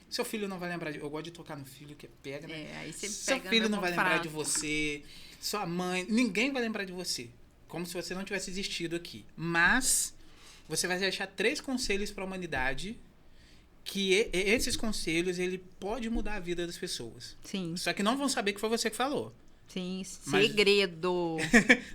Seu filho não vai lembrar de... Eu gosto de tocar no filho, que pega, né? Aí você Seu pega filho não vai lembrar de você. Sua mãe... Ninguém vai lembrar de você. Como se você não tivesse existido aqui. Mas você vai deixar 3 conselhos para a humanidade, que esses conselhos, ele pode mudar a vida das pessoas. Sim. Só que não vão saber que foi você que falou. Sim, segredo.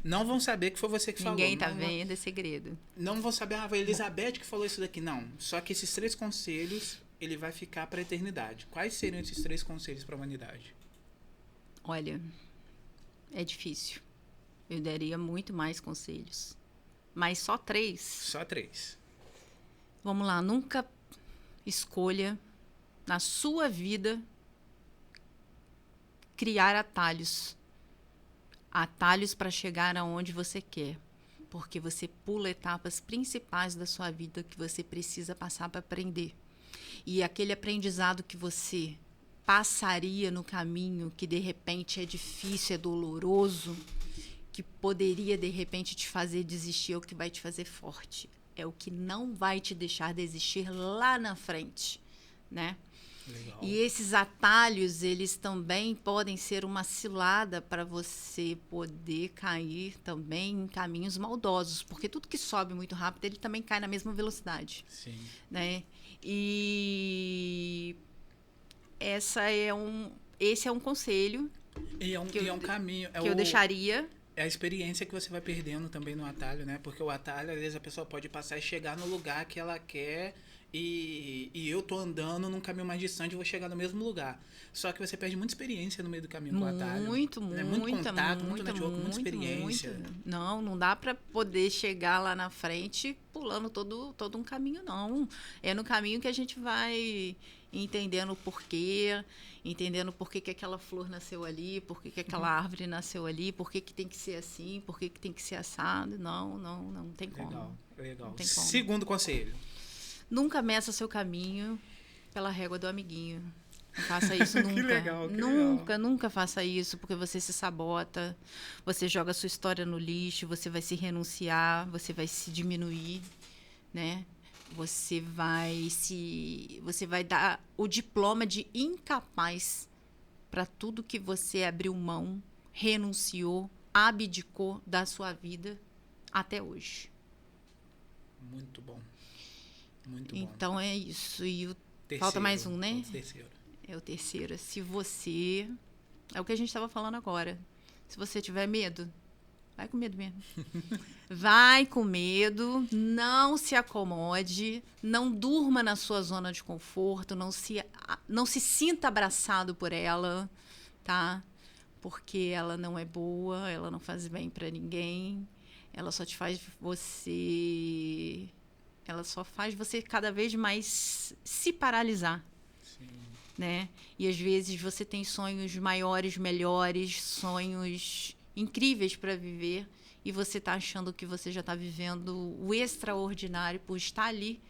Não vão saber que foi você que falou. Ninguém tá vendo, é segredo. Não vão saber, foi a Elizabeth que falou isso daqui. Não. Só que esses 3 conselhos, ele vai ficar para a eternidade. Quais seriam esses 3 conselhos para a humanidade? Olha, é difícil. Eu daria muito mais conselhos. Mas só 3. Só 3. Vamos lá, nunca escolha na sua vida criar atalhos. Atalhos para chegar aonde você quer. Porque você pula etapas principais da sua vida que você precisa passar para aprender. E aquele aprendizado que você passaria no caminho, que de repente é difícil, é doloroso, que poderia de repente te fazer desistir, é o que vai te fazer forte. É o que não vai te deixar desistir lá na frente, né? Legal. E esses atalhos, eles também podem ser uma cilada para você poder cair também em caminhos maldosos, porque tudo que sobe muito rápido, ele também cai na mesma velocidade. Sim. Né? E esse é um conselho E é um caminho. que eu deixaria. É a experiência que você vai perdendo também no atalho, né? Porque o atalho, às vezes, a pessoa pode passar e chegar no lugar que ela quer e eu tô andando num caminho mais distante e vou chegar no mesmo lugar. Só que você perde muita experiência no meio do caminho com o atalho. Muito contato, muito network, muita experiência. Não dá para poder chegar lá na frente pulando todo um caminho, não. É no caminho que a gente vai entendendo o porquê, entendendo por que aquela flor nasceu ali, por que aquela árvore nasceu ali, por que tem que ser assim, por que tem que ser assado. Não tem como. Legal. Não tem como. Segundo conselho. Nunca meça seu caminho pela régua do amiguinho. Não faça isso nunca. Que legal. Nunca faça isso, porque você se sabota, você joga a sua história no lixo, você vai se renunciar, você vai se diminuir, né? Você vai dar o diploma de incapaz para tudo que você abriu mão, renunciou, abdicou da sua vida até hoje. Muito bom. Muito bom. Então é isso. E Terceiro, falta mais um, né? Terceiro. É o terceiro. Se você... É o que a gente estava falando agora. Se você tiver medo, vai com medo mesmo. Vai com medo, não se acomode, não durma na sua zona de conforto, não se sinta abraçado por ela, tá? Porque ela não é boa, ela não faz bem para ninguém, ela só faz você cada vez mais se paralisar. Sim. Né? E às vezes você tem sonhos maiores, melhores, sonhos incríveis para viver e você está achando que você já está vivendo o extraordinário por estar ali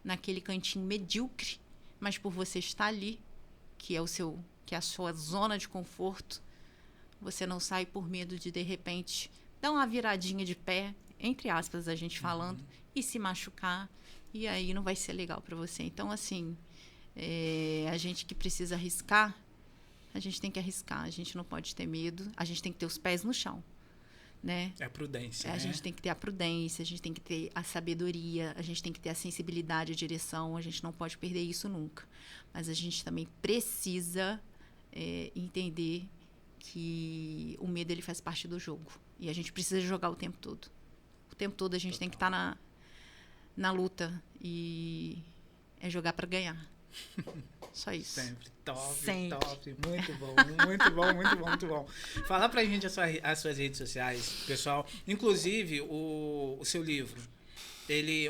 naquele cantinho medíocre, mas por você estar ali, que é a sua zona de conforto, você não sai por medo de repente, dar uma viradinha de pé, entre aspas, a gente falando, e se machucar, e aí não vai ser legal para você. Então, assim, a gente que precisa arriscar, a gente tem que arriscar, a gente não pode ter medo, a gente tem que ter os pés no chão, né? É a prudência, A né? gente tem que ter a prudência, a gente tem que ter a sabedoria, a gente tem que ter a sensibilidade, a direção, a gente não pode perder isso nunca. Mas a gente também precisa entender que o medo ele faz parte do jogo. E a gente precisa jogar o tempo todo. O tempo todo a gente tem que estar na luta e jogar para ganhar. Só isso. Sempre. Top, Sempre. top. Muito bom, muito bom, muito bom, muito bom. Fala pra gente as suas redes sociais, pessoal. Inclusive, o seu livro.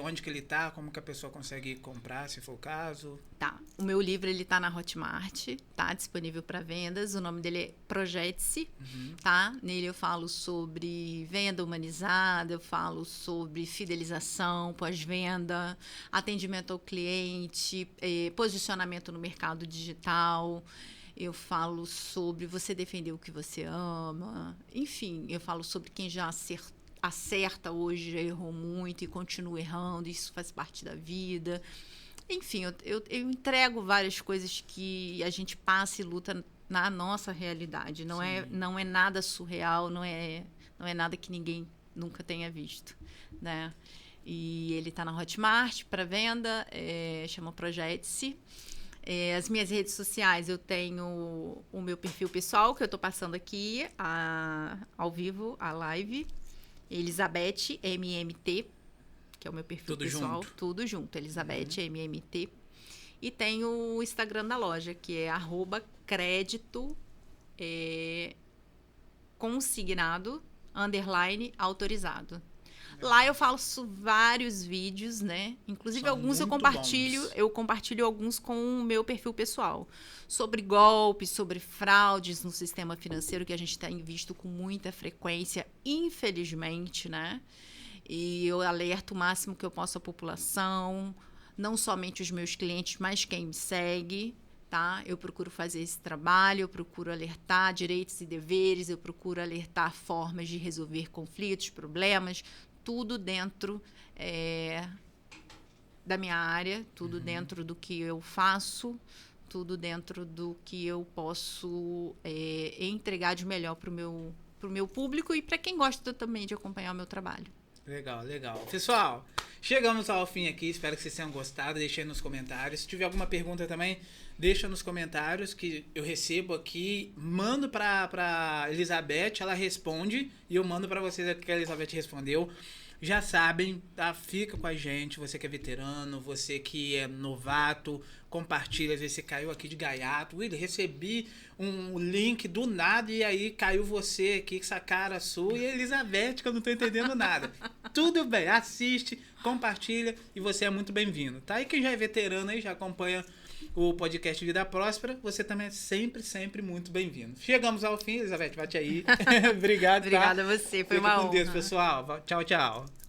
Onde que ele tá? Como que a pessoa consegue comprar, se for o caso? Tá. O meu livro, ele tá na Hotmart, tá disponível para vendas. O nome dele é Projete-se, tá? Nele eu falo sobre venda humanizada, eu falo sobre fidelização, pós-venda, atendimento ao cliente, posicionamento no mercado digital. Eu falo sobre você defender o que você ama. Enfim, eu falo sobre quem já acerta hoje, já errou muito e continua errando, isso faz parte da vida. Enfim, eu entrego várias coisas que a gente passa e luta na nossa realidade. Não é nada surreal, não é nada que ninguém nunca tenha visto, né? E ele está na Hotmart para venda, chama Projete-se. As minhas redes sociais, eu tenho o meu perfil pessoal, que eu estou passando aqui ao vivo, a live. Elizabeth MMT, que é o meu perfil pessoal. Tudo junto, Elizabeth MMT. E tem o Instagram da loja, que é @crédito consignado _autorizado. Lá eu faço vários vídeos, né? Inclusive alguns eu compartilho alguns com o meu perfil pessoal. Sobre golpes, sobre fraudes no sistema financeiro, que a gente tem visto com muita frequência, infelizmente, né? E eu alerto o máximo que eu posso a população, não somente os meus clientes, mas quem me segue, tá? Eu procuro fazer esse trabalho, eu procuro alertar direitos e deveres, eu procuro alertar formas de resolver conflitos, problemas, tudo dentro da minha área, tudo dentro do que eu faço, tudo dentro do que eu posso entregar de melhor para o meu público e para quem gosta também de acompanhar o meu trabalho. Legal, legal. Pessoal, chegamos ao fim aqui, espero que vocês tenham gostado, deixem nos comentários. Se tiver alguma pergunta também, deixa nos comentários que eu recebo aqui, mando pra Elizabeth, ela responde e eu mando pra vocês aqui que a Elizabeth respondeu. Já sabem, tá? Fica com a gente, você que é veterano, você que é novato, compartilha, às vezes você caiu aqui de gaiato. Willi, recebi um link do nada e aí caiu você aqui com essa cara sua e a Elizabeth, que eu não tô entendendo nada. Tudo bem, assiste, compartilha e você é muito bem-vindo, tá? E quem já é veterano aí, já acompanha o podcast Vida Próspera, você também é sempre, sempre muito bem-vindo. Chegamos ao fim, Elizabeth, bate aí. Obrigado, Obrigada tá? a você, foi Fica uma com honra. Deus, pessoal. Tchau, tchau.